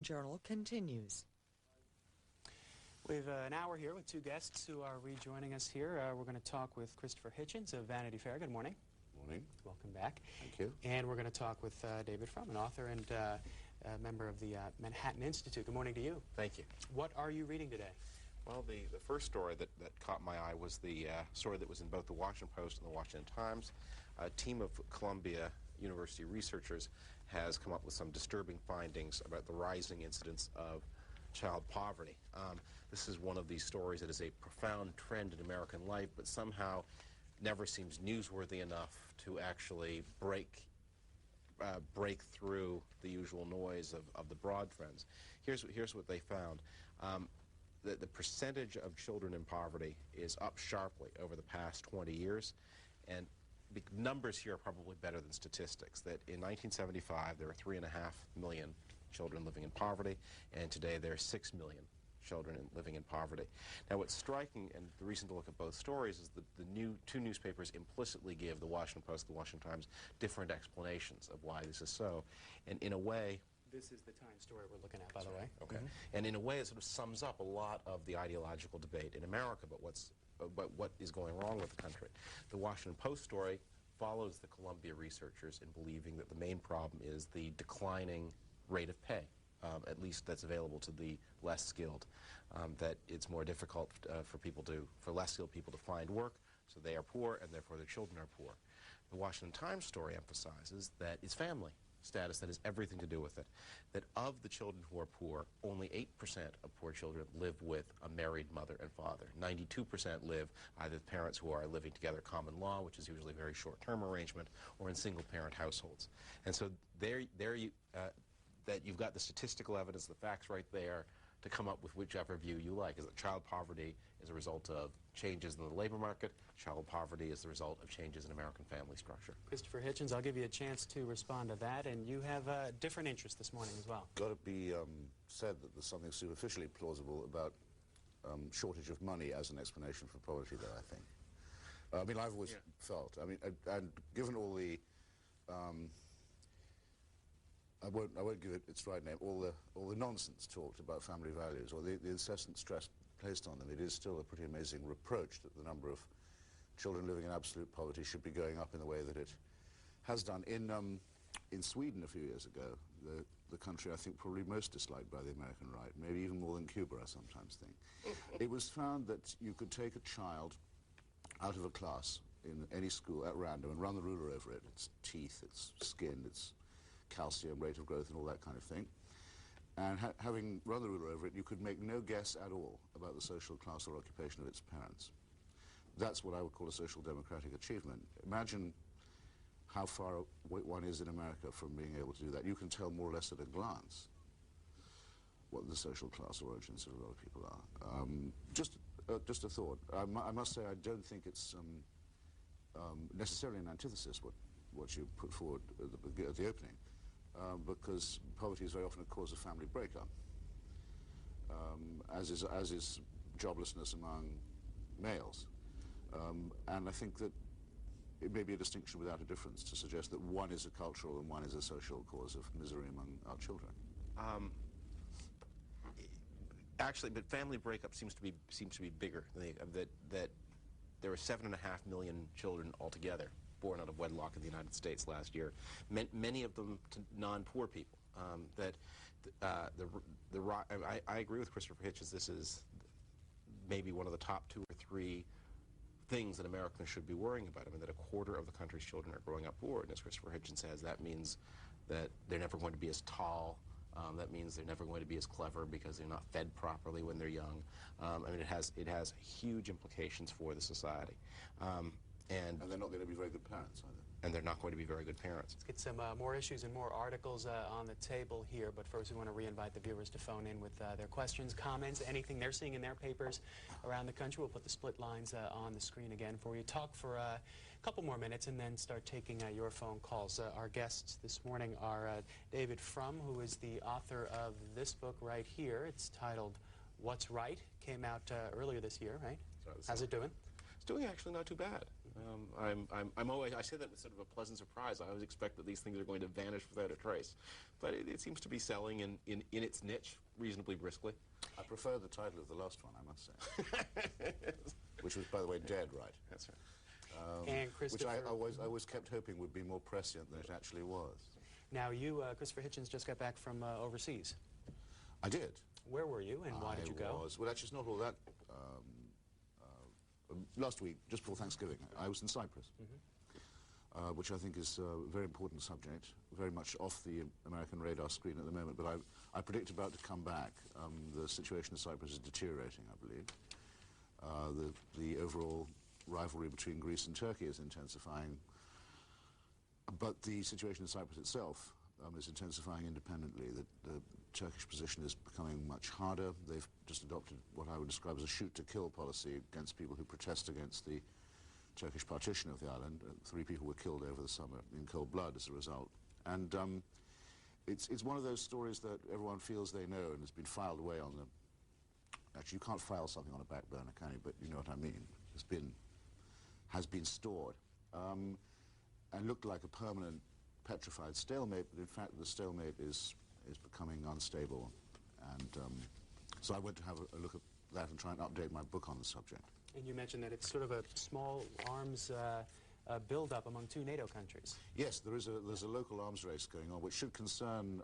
Journal continues. We have an hour here with two guests who are rejoining us here. We're going to talk with Christopher Hitchens of Vanity Fair. Good morning. Morning. Welcome back. Thank you. And we're going to talk with David Frum, an author and a member of the Manhattan Institute. Good morning to you. Thank you. What are you reading today? Well, the first story that caught my eye was the story that was in both the Washington Post and the Washington Times. A team of Columbia University researchers has come up with some disturbing findings about the rising incidence of child poverty. This is one of these stories that is a profound trend in American life, but somehow never seems newsworthy enough to actually break through the usual noise of the broad trends. Here's what they found. The percentage of children in poverty is up sharply over the past 20 years, and the numbers here are probably better than statistics. That in 1975 there were 3.5 million children living in poverty, and today there are 6 million children living in poverty. Now what's striking, and the reason to look at both stories, is that the two newspapers implicitly give the Washington Post and the Washington Times different explanations of why this is so. And in a way, this is the Times story we're looking at, by the way. Okay. And in a way it sort of sums up a lot of the ideological debate in America about what is going wrong with the country. The Washington Post story follows the Columbia researchers in believing that the main problem is the declining rate of pay. At least that's available to the less skilled, that it's more difficult for less skilled people to find work, so they are poor and therefore their children are poor. The Washington Times story emphasizes that it's family status that has everything to do with it, that of the children who are poor, only 8% of poor children live with a married mother and father. 92% live either with parents who are living together common law, which is usually a very short-term arrangement, or in single-parent households. And so that you've got the statistical evidence, the facts right there, to come up with whichever view you like. Is that child poverty is a result of changes in the labor market? Child poverty is the result of changes in American family structure. Christopher Hitchens, I'll give you a chance to respond to that, and you have a different interest this morning as well. Got to be said that there's something superficially plausible about shortage of money as an explanation for poverty, though, I think. I mean, I've always felt, I mean, and given all the I won't give it its right name, all the nonsense talked about family values, or the incessant stress placed on them, it is still a pretty amazing reproach that the number of children living in absolute poverty should be going up in the way that it has done. In Sweden a few years ago, the country I think probably most disliked by the American right, maybe even more than Cuba, I sometimes think, it was found that you could take a child out of a class in any school at random and run the ruler over it, its teeth, its skin, its calcium, rate of growth, and all that kind of thing. And having run the ruler over it, you could make no guess at all about the social class or occupation of its parents. That's what I would call a social democratic achievement. Imagine how far one is in America from being able to do that. You can tell more or less at a glance what the social class or origins of a lot of people are. Just a thought. I must say I don't think it's necessarily an antithesis what you put forward at the opening, because poverty is very often a cause of family breakup, as is joblessness among males. And I think that it may be a distinction without a difference to suggest that one is a cultural and one is a social cause of misery among our children. Actually, but family breakup seems to be bigger. That there were 7.5 million children altogether born out of wedlock in the United States last year, many of them to non-poor people. I agree with Christopher Hitchens. This is maybe one of the top 2 or 3 things that Americans should be worrying about. I mean, that a quarter of the country's children are growing up poor, and as Christopher Hitchens says, that means that they're never going to be as tall. That means they're never going to be as clever because they're not fed properly when they're young. I mean, it has huge implications for the society. And they're not going to be very good parents either. And they're not going to be very good parents. Let's get some more issues and more articles on the table here, but first we want to re-invite the viewers to phone in with their questions, comments, anything they're seeing in their papers around the country. We'll put the split lines on the screen again for you. Talk for a couple more minutes and then start taking your phone calls. Our guests this morning are David Frum, who is the author of this book right here. It's titled What's Right? Came out earlier this year, right? How's it doing? It's doing actually not too bad. I'm always, I say that with sort of a pleasant surprise. I always expect that these things are going to vanish without a trace. But it seems to be selling in its niche reasonably briskly. I prefer the title of the last one, I must say. Which was, by the way, dead right. That's right. And Which Christopher, I always kept hoping would be more prescient than it actually was. now you, Christopher Hitchens, just got back from overseas. I did. Where were you, and why did you go? Well, actually, it's not all that. Last week, just before Thanksgiving, I was in Cyprus, which I think is a very important subject, very much off the American radar screen at the moment, but I predict about to come back. The situation in Cyprus is deteriorating, I believe. The overall rivalry between Greece and Turkey is intensifying, but the situation in Cyprus itself is intensifying independently. The Turkish position is becoming much harder. They've just adopted what I would describe as a shoot-to-kill policy against people who protest against the Turkish partition of the island. 3 people were killed over the summer in cold blood as a result. And it's one of those stories that everyone feels they know and has been filed away on the... Actually, you can't file something on a back burner, can you? But you know what I mean. Has been stored and looked like a permanent petrified stalemate, but in fact the stalemate is becoming unstable, and so I went to have a look at that and try and update my book on the subject. And you mentioned that it's sort of a small arms build-up among 2 NATO countries. Yes, there's a local arms race going on, which should concern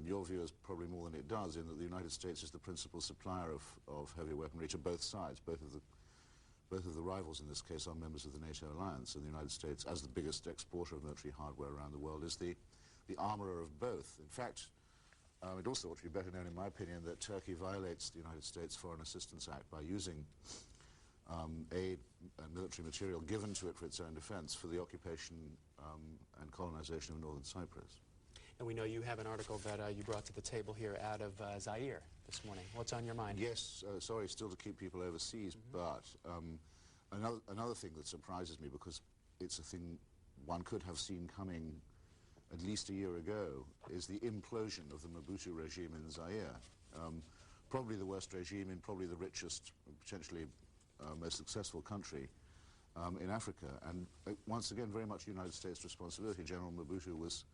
your viewers probably more than it does, in that the United States is the principal supplier of heavy weaponry to both sides. Both of the rivals in this case are members of the NATO alliance, and the United States, as the biggest exporter of military hardware around the world, is the armorer of both. In fact, it also ought to be better known, in my opinion, that Turkey violates the United States Foreign Assistance Act by using aid and military material given to it for its own defense for the occupation and colonization of northern Cyprus. And we know you have an article that you brought to the table here out of Zaire this morning. What's on your mind? Yes, sorry, still to keep people overseas, but another thing that surprises me, because it's a thing one could have seen coming at least a year ago, is the implosion of the Mobutu regime in Zaire. Probably the worst regime in probably the richest, potentially most successful country in Africa. And once again, very much United States responsibility. General Mobutu was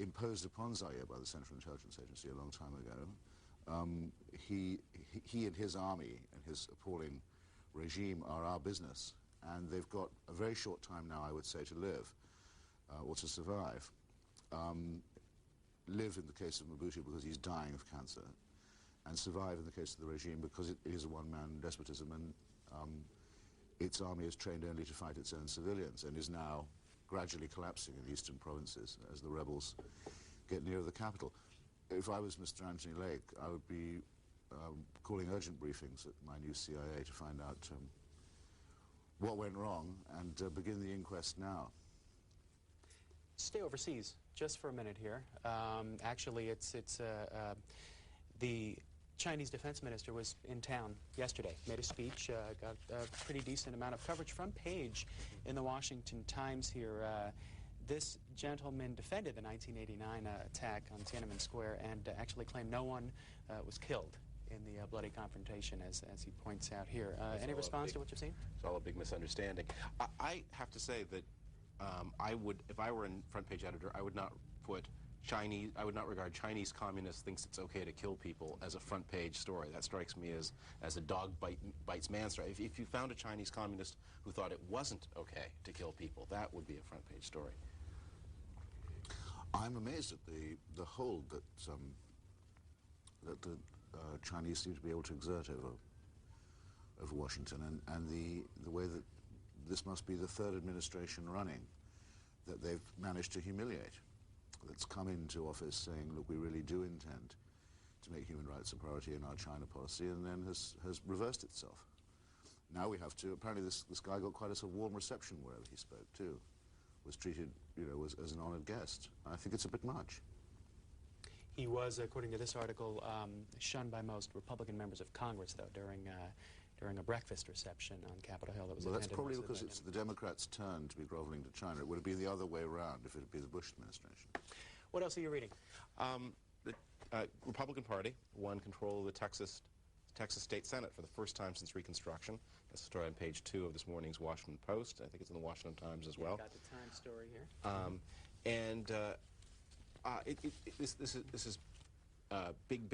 imposed upon Zaire by the Central Intelligence Agency a long time ago. He and his army and his appalling regime are our business, and they've got a very short time now, I would say, to live or to survive. Live in the case of Mobutu because he's dying of cancer, and survive in the case of the regime because it is a one-man despotism, and its army is trained only to fight its own civilians and is now gradually collapsing in the eastern provinces as the rebels get nearer the capital. If I was Mr. Anthony Lake, I would be calling urgent briefings at my new CIA to find out what went wrong and begin the inquest now. Stay overseas just for a minute here. Actually, the Chinese defense minister was in town yesterday, made a speech, got a pretty decent amount of coverage, front page in the Washington Times here. This gentleman defended the 1989 attack on Tiananmen Square and actually claimed no one was killed in the bloody confrontation, as he points out here. Any response to what you've seen? It's all a big misunderstanding. I have to say that I would, if I were a front page editor, I would not put Chinese, I would not regard Chinese communists thinks it's okay to kill people as a front page story. That strikes me as a dog bites man story. If you found a Chinese communist who thought it wasn't okay to kill people, that would be a front page story. I'm amazed at the hold that the Chinese seem to be able to exert over Washington, and the way that this must be the 3rd administration running that they've managed to humiliate, that's come into office saying, look, we really do intend to make human rights a priority in our China policy, and then has reversed itself. Now we have to, apparently this guy got quite a sort of warm reception wherever he spoke too, was treated, you know, as an honored guest. I think it's a bit much. He was, according to this article, shunned by most Republican members of Congress, though, during a breakfast reception on Capitol Hill that was attended. Well, that's probably because it's the Democrats' turn to be groveling to China. It would have been the other way around if it had been the Bush administration. What else are you reading? The Republican Party won control of the Texas Texas State Senate for the first time since Reconstruction. That's a story on page 2 of this morning's Washington Post. I think it's in the Washington Times as well. Got the Time story here. This is big